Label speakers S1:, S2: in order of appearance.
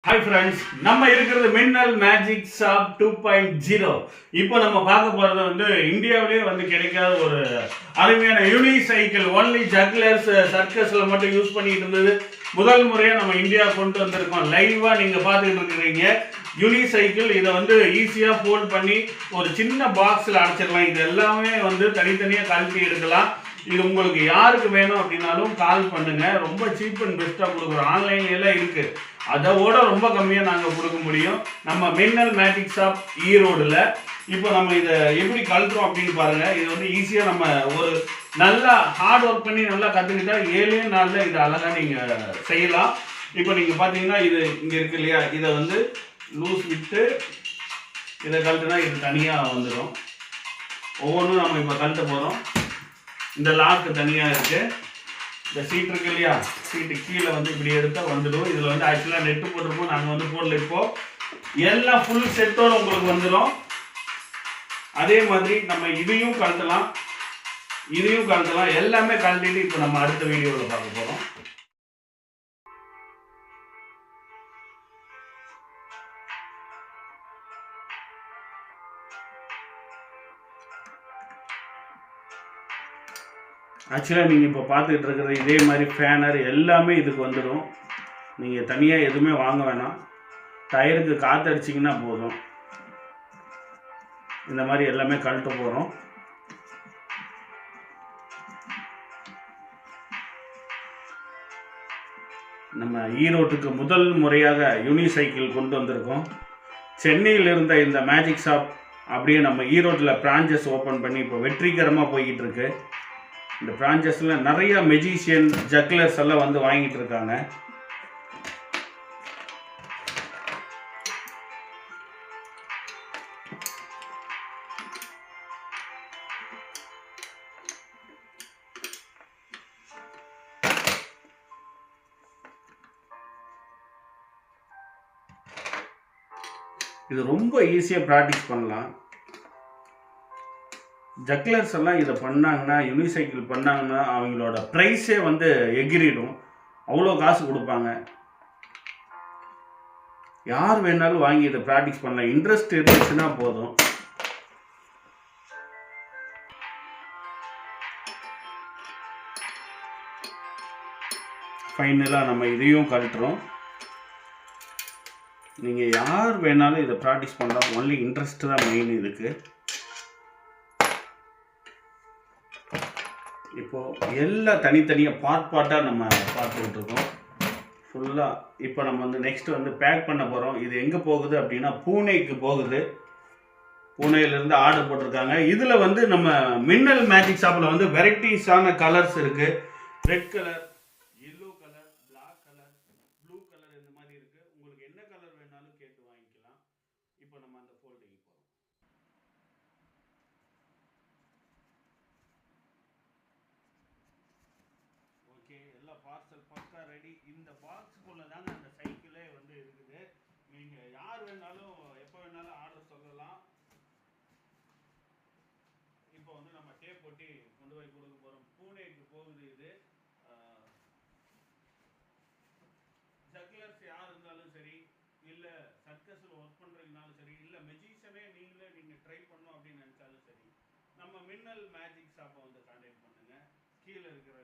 S1: Hi friends, நம்ம இருக்கிறது மின்னல் மேஜிக் ஷாப் 2.0. இப்போ நம்ம பார்க்க போறது வந்து இந்தியாவிலேயே வந்து கிடைக்காத ஒரு அருமையான யூனிசைக்கிள் ஒன்லி ஜக்லர்ஸ் சர்க்கஸ்ல மட்டும் யூஸ் பண்ணிட்டு இருந்தது. முதல் முறையாக நம்ம இந்தியா கொண்டு வந்திருக்கோம். லைவா நீங்க பார்த்துக்கிட்டு இருக்கிறீங்க யூனிசைக்கிள். இதை வந்து ஈஸியாக ஃபோல்ட் பண்ணி ஒரு சின்ன பாக்ஸில் அடைச்சிடலாம். இது எல்லாமே வந்து தனித்தனியாக கழட்டி எடுக்கலாம். இது உங்களுக்கு யாருக்கு வேணும் அப்படின்னாலும் கால் பண்ணுங்க. ரொம்ப சீப் அண்ட் பெஸ்ட்டாக கொடுக்குறோம். ஆன்லைன்லாம் இருக்குது, அதோட ரொம்ப கம்மியாக நாங்கள் கொடுக்க முடியும். நம்ம மின்னல் மேஜிக் ஷாப் ஈரோடில். இப்போ நம்ம இதை எப்படி கழட்டுறோம் அப்படின்னு பாருங்கள். இது வந்து ஈஸியாக நம்ம ஒரு நல்லா ஹார்ட் ஒர்க் பண்ணி நல்லா கற்றுக்கிட்டா 7 நாளில் இதை அழகாக நீங்கள் செய்யலாம். இப்போ நீங்கள் பார்த்தீங்கன்னா இது இங்கே இருக்கு இல்லையா, இதை வந்து லூஸ் விட்டு இதை கழட்டுனா இது தனியாக வந்துடும். ஒவ்வொன்றும் நம்ம இப்போ கழட்ட போகிறோம். இந்த லாக்கு தனியாக இருக்குது. இந்த சீட் இருக்கு இல்லையா, சீட்டு கீழே வந்து இப்படி எடுத்தால் வந்துடும். இதில் வந்து ஆக்சுவலாக நெட்டு போட்டிருப்போம், நாங்கள் வந்து போடல. இப்போது எல்லாம் ஃபுல் செட்டோடு உங்களுக்கு வந்துடும். அதே மாதிரி நம்ம இதையும் கழட்டலாம், இதையும் கழட்டலாம். எல்லாமே கழட்டிட்டு இப்போ நம்ம அடுத்த வீடியோவில் பார்க்க போகிறோம். ஆக்சுவலாக நீங்கள் இப்போ பார்த்துக்கிட்டு இருக்கிறது இதே மாதிரி ஃபேனர் எல்லாமே இதுக்கு வந்துடும். நீங்கள் தனியாக எதுவுமே வாங்க வேணாம். டயருக்கு காற்றடிச்சிங்கன்னா போதும். இந்த மாதிரி எல்லாமே கழட்ட போகிறோம். நம்ம ஈரோட்டுக்கு முதல் முறையாக யூனிசைக்கிள் கொண்டு வந்திருக்கோம். சென்னையில் இருந்த இந்த மேஜிக் ஷாப் அப்படியே நம்ம ஈரோட்டில் பிரான்ச்சஸ் ஓப்பன் பண்ணி இப்போ வெற்றிகரமாக போய்கிட்டு இருக்கு. இந்த பிரான்ச்சஸில் நிறைய மெஜிஷியன் ஜக்லர்ஸ் எல்லாம் வந்து வாங்கிட்டு இருக்காங்க. இது ரொம்ப ஈஸியாக ப்ராக்டிஸ் பண்ணலாம். ஜக்லர்ஸ் எல்லாம் இதை பண்ணாங்கன்னா, யூனிசைக்கிள் பண்ணாங்கன்னா அவங்களோட ப்ரைஸே வந்து எகிரிடும். அவ்வளோ காசு கொடுப்பாங்க. யார் வேணாலும் வாங்கி இதை ப்ராக்டிஸ் பண்ணலாம். இன்ட்ரெஸ்ட் இருந்துச்சுன்னா போதும். ஃபைனலாக நம்ம இதையும் கழட்டுறோம். நீங்கள் யார் வேணாலும் இதை ப்ராக்டிஸ் பண்ணலாம். ஒன்லி இன்ட்ரெஸ்ட் தான் மெயின் இதுக்கு. இப்போது எல்லாம் தனித்தனியாக பார்ட்டாக நம்ம பார்த்துக்கிட்டு இருக்கோம் ஃபுல்லாக. இப்போ நம்ம வந்து நெக்ஸ்ட் வந்து பேக் பண்ண போகிறோம். இது எங்கே போகுது அப்படின்னா பூனேக்கு போகுது. பூனேலேருந்து ஆர்டர் போட்டிருக்காங்க. இதில் வந்து நம்ம மின்னல் மேஜிக் ஷாப்பில் வந்து வெரைட்டிஸான கலர்ஸ் இருக்குது. Red colour, yellow colour, black colour, blue colour, இந்த மாதிரி இருக்குது. உங்களுக்கு என்ன கலர் வேணாலும் கேட்டு வாங்கிக்கலாம். இப்போ நம்ம அந்த ஃபோல்டிங் போகிறோம். ஓகே, எல்லா பார்சல் பக்கா ரெடி. இந்த பாக்ஸுக்குள்ளே தாங்க அந்த சைக்கிளே வந்து இருக்குது. நீங்கள் யார் வேணாலும் எப்போ வேணாலும் ஆர்டர் சொல்லலாம். இப்போ வந்து நம்ம டேப் போட்டி கொண்டு போய் கொடுக்க போகிறோம். பூனேக்கு போகுது இது. ஜக்லர்ஸ் யார் இருந்தாலும் சரி, இல்லை சர்க்கஸில் ஒர்க் பண்ணுறதுனாலும் சரி, இல்லை மெஜிஷியனே நீங்கள் ட்ரை பண்ணணும் அப்படின்னு நினச்சாலும் சரி, நம்ம மின்னல் மேஜிக் ஷாப்பை வந்து கான்டாக்ட் பண்ணுங்கள். கீழே இருக்கிற